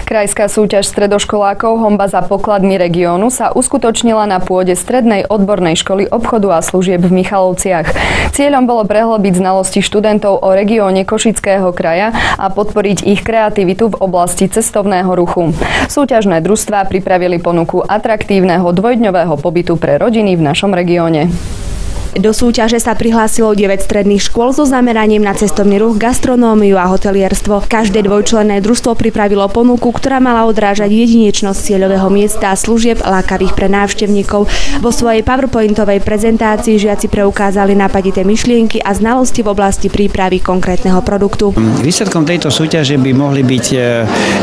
Krajská súťaž stredoškolákov Honba za pokladmi regiónu sa uskutočnila na pôde Strednej odbornej školy obchodu a služieb v Michalovciach. Cieľom bolo prehlbiť znalosti študentov o regióne Košického kraja a podporiť ich kreativitu v oblasti cestovného ruchu. Súťažné družstvá pripravili ponuku atraktívneho dvojdňového pobytu pre rodiny v našom regióne. Do súťaže sa prihlásilo 9 stredných škôl so zameraním na cestovný ruch, gastronómiu a hotelierstvo. Každé dvojčlenné družstvo pripravilo ponuku, ktorá mala odrážať jedinečnosť cieľového miesta a služieb lákavých pre návštevníkov. Vo svojej PowerPointovej prezentácii žiaci preukázali napadité myšlienky a znalosti v oblasti prípravy konkrétneho produktu. Výsledkom tejto súťaže by mohli byť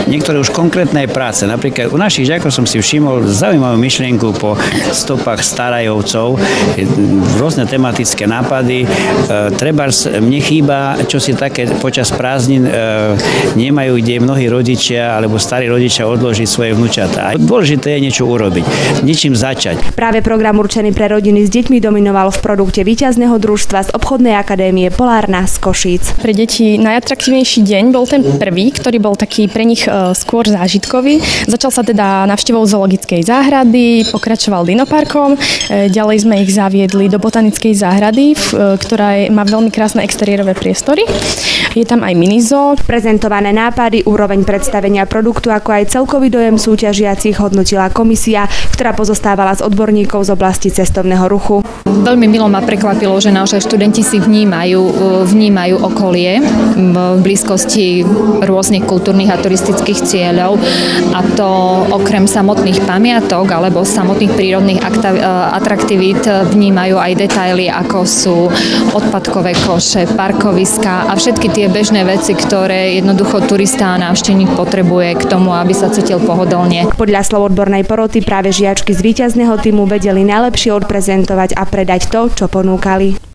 niektoré už konkrétne práce. Napríklad u našich žiakov som si všimol zaujímavú myšlienku po stopách starajovcov, rôzne tematické nápady. Trebárs mne chýba, čo si také počas prázdnin nemajú, kde mnohí rodičia alebo starí rodičia odložiť svoje vnúčatá. Dôležité je niečo urobiť, niečím začať. Práve program určený pre rodiny s deťmi dominoval v produkte víťazného družstva z obchodnej akadémie Polárna z Košíc. Pre deti najatraktívnejší deň bol ten prvý, ktorý bol taký pre nich skôr zážitkový. Začal sa teda návštevou zoologickej záhrady, pokračoval dinoparkom, ďalej sme ich zaviedli do botanickej záhrady, ktorá má veľmi krásne exteriérové priestory. Je tam aj minizoo. Prezentované nápady, úroveň predstavenia produktu, ako aj celkový dojem súťažiacich hodnotila komisia, ktorá pozostávala z odborníkov z oblasti cestovného ruchu. Veľmi milo ma prekvapilo, že naši študenti si vnímajú okolie v blízkosti rôznych kultúrnych a turistických cieľov, a to okrem samotných pamiatok alebo samotných prírodných atraktivít vnímajú aj detaily, ako sú odpadkové koše, parkoviská a všetky tie bežné veci, ktoré jednoducho turista a návštevník potrebuje k tomu, aby sa cítil pohodlne. Podľa slov odbornej poroty práve žiačky z víťazného tímu vedeli najlepšie odprezentovať a predať to, čo ponúkali.